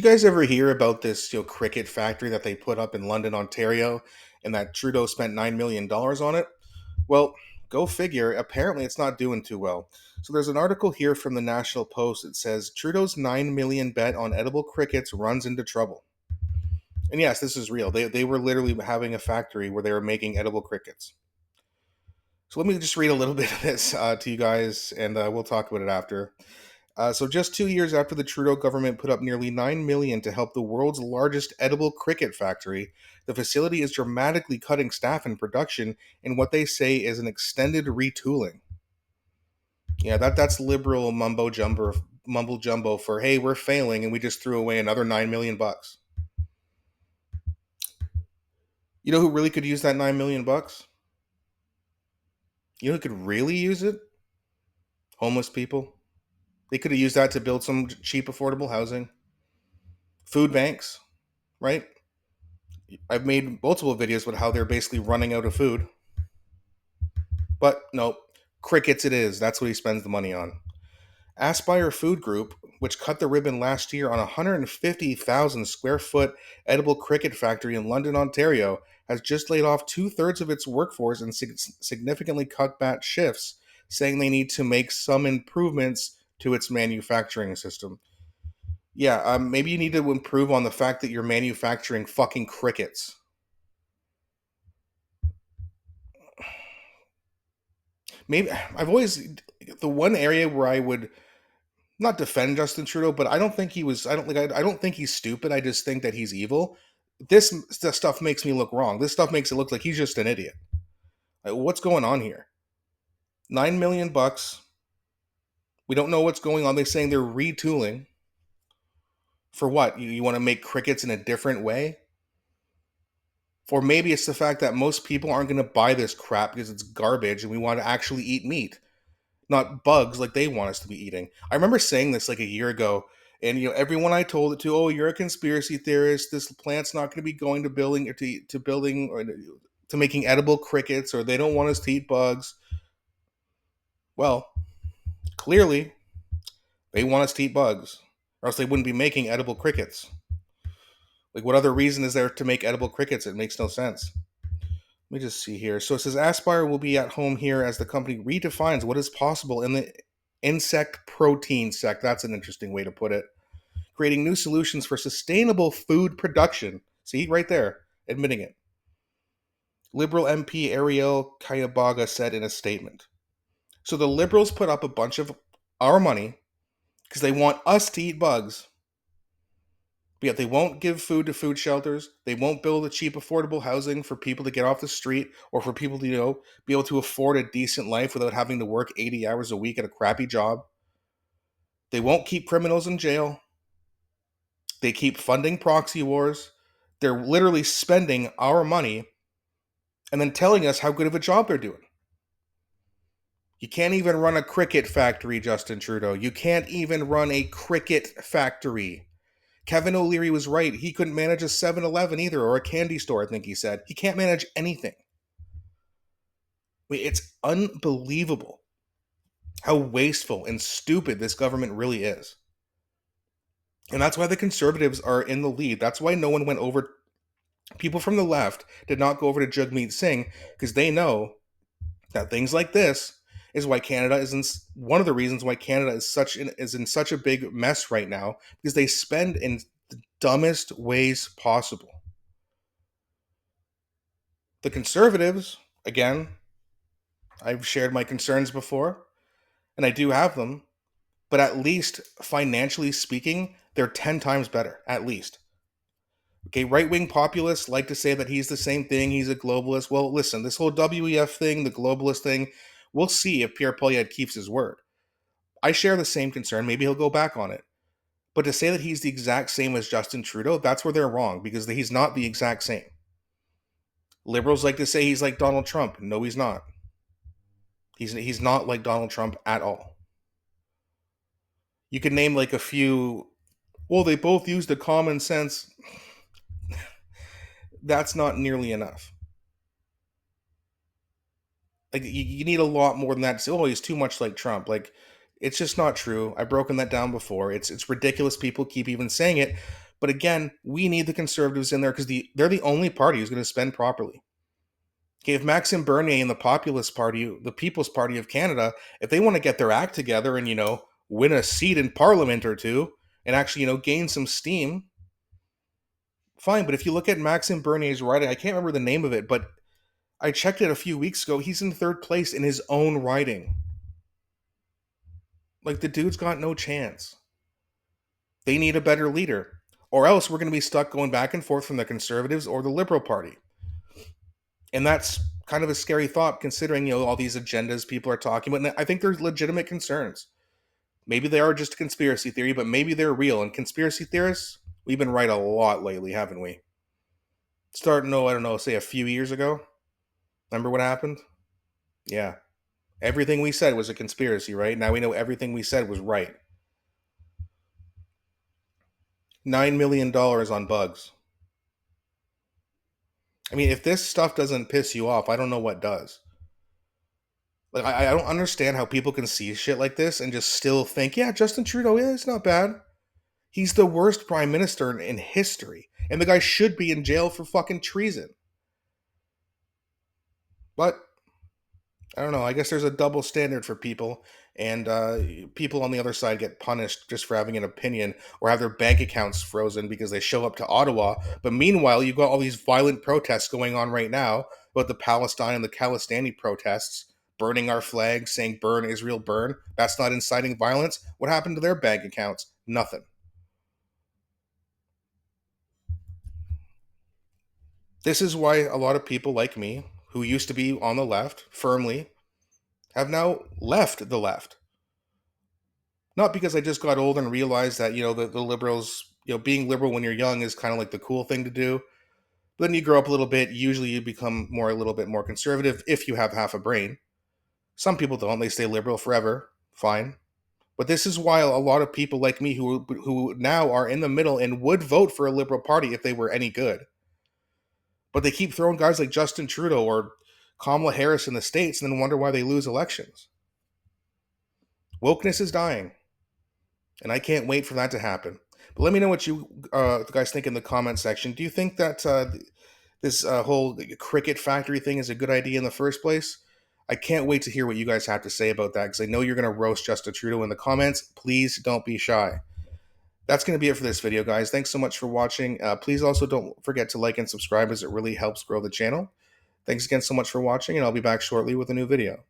You guys ever hear about this, cricket factory that they put up in London, Ontario, and that Trudeau spent $9 million on it? Well, go figure. Apparently, it's not doing too well. So there's an article here from the National Post that says Trudeau's 9 million bet on edible crickets runs into trouble. And yes, this is real. They were literally having a factory where they were making edible crickets. So let me just read a little bit of this to you guys, and we'll talk about it after. So just 2 years after the Trudeau government put up nearly 9 million to help the world's largest edible cricket factory, the facility is dramatically cutting staff and production in what they say is an extended retooling. Yeah, that's liberal mumbo jumbo for hey, we're failing and we just threw away another 9 million bucks. You know who really could use that 9 million bucks? You know who could really use it? Homeless people. They could have used that to build some cheap, affordable housing. Food banks, right? I've made multiple videos about how they're basically running out of food. But no, crickets it is. That's what he spends the money on. Aspire Food Group, which cut the ribbon last year on a 150,000 square foot edible cricket factory in London, Ontario, has just laid off two-thirds of its workforce and significantly cut back shifts, saying they need to make some improvements to its manufacturing system. Yeah, maybe you need to improve on the fact that you're manufacturing fucking crickets. Maybe I've always the one area where I would not defend Justin Trudeau, but I don't think he was. I don't think he's stupid. I just think that he's evil. This stuff makes me look wrong. This stuff makes it look like he's just an idiot. Like, what's going on here? 9 million bucks. We don't know what's going on. They're saying they're retooling. For what? You want to make crickets in a different way? Or maybe it's the fact that most people aren't going to buy this crap because it's garbage and we want to actually eat meat, not bugs like they want us to be eating. I remember saying this like a year ago, and everyone I told it to, oh, you're a conspiracy theorist. This plant's not going to be going to building or to building or to making edible crickets, or they don't want us to eat bugs. Well, clearly they want us to eat bugs, or else they wouldn't be making edible crickets. Like, what other reason is there to make edible crickets? It makes no sense. Let me just see here. So it says Aspire will be at home here as the company redefines what is possible in the insect protein sector. That's an interesting way to put it. Creating new solutions for sustainable food production. See, right there, admitting it. Liberal MP Ariel Kayabaga said in a statement. So the Liberals put up a bunch of our money because they want us to eat bugs, but yet they won't give food to food shelters. They won't build a cheap, affordable housing for people to get off the street or for people to, be able to afford a decent life without having to work 80 hours a week at a crappy job. They won't keep criminals in jail. They keep funding proxy wars. They're literally spending our money and then telling us how good of a job they're doing. You can't even run a cricket factory, Justin Trudeau. You can't even run a cricket factory. Kevin O'Leary was right. He couldn't manage a 7-Eleven either, or a candy store, I think he said. He can't manage anything. It's unbelievable how wasteful and stupid this government really is. And that's why the conservatives are in the lead. That's why no one went over. People from the left did not go over to Jagmeet Singh because they know that things like this is why Canada is one of the reasons why Canada is in such a big mess right now, because they spend in the dumbest ways possible. The conservatives, again, I've shared my concerns before, and I do have them, but at least financially speaking, they're 10 times better, at least. Okay, right-wing populists like to say that he's the same thing, he's a globalist. Well, listen, this whole WEF thing, the globalist thing, we'll see if Pierre Poilievre keeps his word. I share the same concern. Maybe he'll go back on it. But to say that he's the exact same as Justin Trudeau, that's where they're wrong, because he's not the exact same. Liberals like to say he's like Donald Trump. No, he's not. He's not like Donald Trump at all. You could name like a few, well, they both use the common sense. That's not nearly enough. Like, you need a lot more than that to say, oh, he's too much like Trump. Like, it's just not true. I've broken that down before. It's ridiculous people keep even saying it, But again, we need the Conservatives in there because they're the only party who's going to spend properly. Okay, if Maxime Bernier and the Populist Party, the People's Party of Canada, if they want to get their act together and, win a seat in Parliament or two and actually, gain some steam, fine. But if you look at Maxime Bernier's writing, I can't remember the name of it, but I checked it a few weeks ago. He's in third place in his own writing. Like, the dude's got no chance. They need a better leader. Or else we're going to be stuck going back and forth from the Conservatives or the Liberal Party. And that's kind of a scary thought considering, all these agendas people are talking about. And I think there's legitimate concerns. Maybe they are just a conspiracy theory, but maybe they're real. And conspiracy theorists, we've been right a lot lately, haven't we? Starting, I don't know, say a few years ago. Remember what happened? Yeah. Everything we said was a conspiracy, right? Now we know everything we said was right. $9 million on bugs. I mean, if this stuff doesn't piss you off, I don't know what does. Like, I don't understand how people can see shit like this and just still think, yeah, Justin Trudeau, yeah, it's not bad. He's the worst prime minister in history. And the guy should be in jail for fucking treason. But I don't know. I guess there's a double standard for people, and people on the other side get punished just for having an opinion or have their bank accounts frozen because they show up to Ottawa. But meanwhile, you've got all these violent protests going on right now about the Palestine and the Khalistani protests, burning our flag, saying "Burn Israel, burn." That's not inciting violence. What happened to their bank accounts? Nothing. This is why a lot of people like me, who used to be on the left firmly, have now left the left. Not because I just got old and realized that, the liberals, being liberal when you're young is kind of like the cool thing to do. But then you grow up a little bit, usually you become a little bit more conservative if you have half a brain. Some people don't, they stay liberal forever. Fine. But this is why a lot of people like me who now are in the middle and would vote for a liberal party if they were any good. But they keep throwing guys like Justin Trudeau or Kamala Harris in the States and then wonder why they lose elections. Wokeness is dying. And I can't wait for that to happen. But let me know what you guys think in the comment section. Do you think that this whole cricket factory thing is a good idea in the first place? I can't wait to hear what you guys have to say about that because I know you're going to roast Justin Trudeau in the comments. Please don't be shy. That's going to be it for this video, guys. Thanks so much for watching. Please also don't forget to like and subscribe as it really helps grow the channel. Thanks again so much for watching, and I'll be back shortly with a new video.